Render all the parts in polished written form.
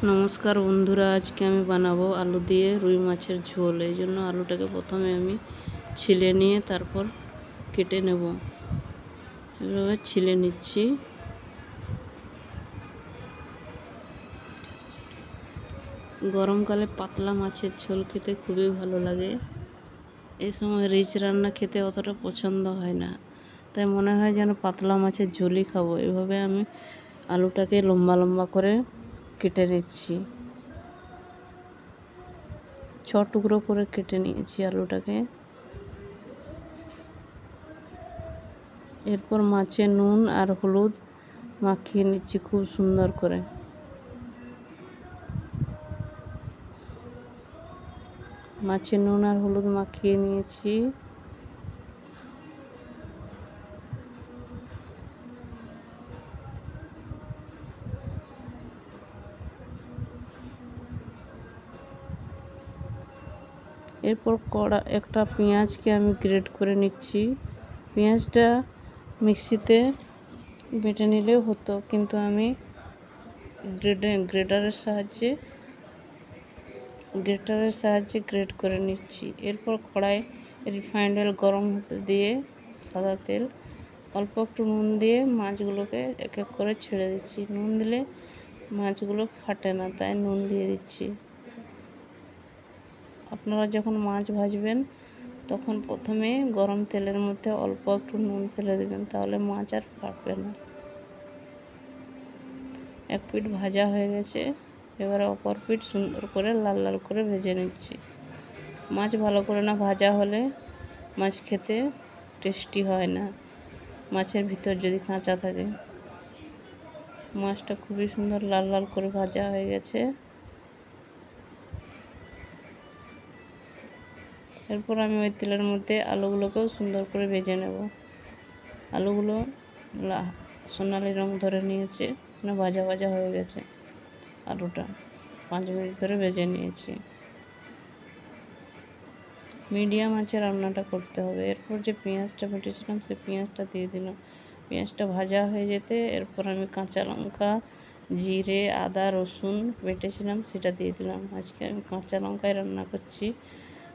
নমস্কার বন্ধুরা, আজকে আমি বানাবো আলু দিয়ে রুই মাছের ঝোল। এই জন্য আলুটাকে প্রথমে আমি ছিলে নিয়ে তারপর কেটে নেব। এভাবে ছিলে নিচ্ছি। গরমকালে পাতলা মাছের ঝোল খেতে খুবই ভালো লাগে। এই সময় রিচ রান্না খেতে অতটা পছন্দ হয় না, তাই মনে হয় যেন পাতলা মাছের ঝোলই খাবো। এভাবে আমি আলুটাকে লম্বা লম্বা করে কেটে নিচ্ছি। 6 টুকরো করে কেটে নিয়েছি আলুটাকে। এরপর মাছে নুন আর হলুদ মাখিয়ে নিচ্ছি খুব সুন্দর করে। মাছে নুন আর হলুদ মাখিয়ে নিয়েছি। এরপর একটা পেঁয়াজকে আমি গ্রেট করে নিচ্ছি। পেঁয়াজটা মিক্সিতে বেটে নিলেও হতো, কিন্তু আমি গ্রেটারের সাহায্যে গ্রেট করে নিচ্ছি। এরপর কড়াই রিফাইন্ড অয়েল গরম হতে দিয়ে সাদা তেল, অল্প একটু নুন দিয়ে মাছগুলোকে এক এক করে ছেড়ে দিচ্ছি। নুন দিলে মাছগুলো ফাটে না, তাই নুন দিয়ে দিচ্ছি। আপনারা যখন মাছ ভাজবেন তখন প্রথমে গরম তেলের মধ্যে অল্প একটু নুন ফেলে দেবেন, তাহলে মাছ আর ফাটবে না। এক পিঠ ভাজা হয়ে গেছে, এবারে অপর পিঠ সুন্দর করে লাল লাল করে ভেজে নিচ্ছি। মাছ ভালো করে না ভাজা হলে মাছ খেতে টেস্টি হয় না, মাছের ভিতর যদি কাঁচা থাকে। মাছটা খুবই সুন্দর লাল লাল করে ভাজা হয়ে গেছে। এরপর আমি ওই তেলের মধ্যে আলুগুলোকেও সুন্দর করে ভেজে নেব। আলুগুলো সোনালি রং ধরে নিয়েছে, মানে ভাজা ভাজা হয়ে গেছে। আলুটা 5 মিনিট ধরে ভেজে নিয়েছি। মিডিয়াম আঁচে রান্নাটা করতে হবে। এরপর যে পেঁয়াজটা বেটেছিলাম সে পেঁয়াজটা দিয়ে দিলাম। পেঁয়াজটা ভাজা হয়ে যেতে এরপর আমি কাঁচা লঙ্কা, জিরে, আদা, রসুন বেটেছিলাম সেটা দিয়ে দিলাম। আজকে আমি কাঁচা লঙ্কায় রান্না করছি,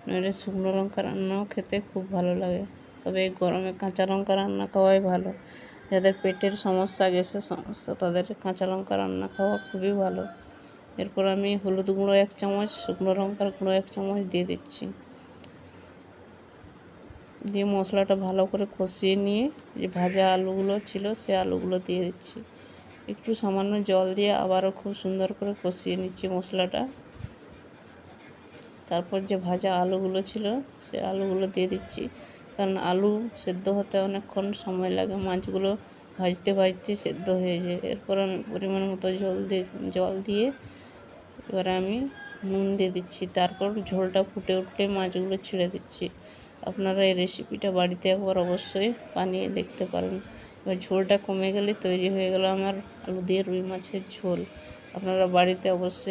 নইলে শুকনো লঙ্কা রান্নাও খেতে খুব ভালো লাগে। তবে এই গরমে কাঁচা লঙ্কা রান্না খাওয়াই ভালো। যাদের পেটের সমস্যা, গ্যাসের সমস্যা, তাদের কাঁচা লঙ্কা রান্না খাওয়া খুবই ভালো। এরপর আমি হলুদ গুঁড়ো 1 চামচ, শুকনো লঙ্কার গুঁড়ো 1 চামচ দিয়ে দিচ্ছি। দিয়ে মশলাটা ভালো করে কষিয়ে নিয়ে যে ভাজা আলুগুলো ছিল সে আলুগুলো দিয়ে দিচ্ছি। একটু সামান্য জল দিয়ে আবারও খুব সুন্দর করে কষিয়ে নিচ্ছি মশলাটা। তারপর যে ভাজা আলুগুলো ছিল সে আলুগুলো দিয়ে দিচ্ছি, কারণ আলু সেদ্ধ হতে অনেকক্ষণ সময় লাগে, মাছগুলো ভাজতে ভাজতে সেদ্ধ হয়ে যায়। এরপর আমি পরিমাণ মতো জল দিয়ে এবার আমি নুন দিয়ে দিচ্ছি। তারপর ঝোলটা ফুটে উঠলে মাছগুলো ছেড়ে দিচ্ছি। আপনারা এই রেসিপিটা বাড়িতে একবার অবশ্যই বানিয়ে দেখতে পারেন। এবার ঝোলটা কমে গেলে তৈরি হয়ে গেল আমার আলু দিয়ে রুই মাছের ঝোল। আপনারা বাড়িতে অবশ্যই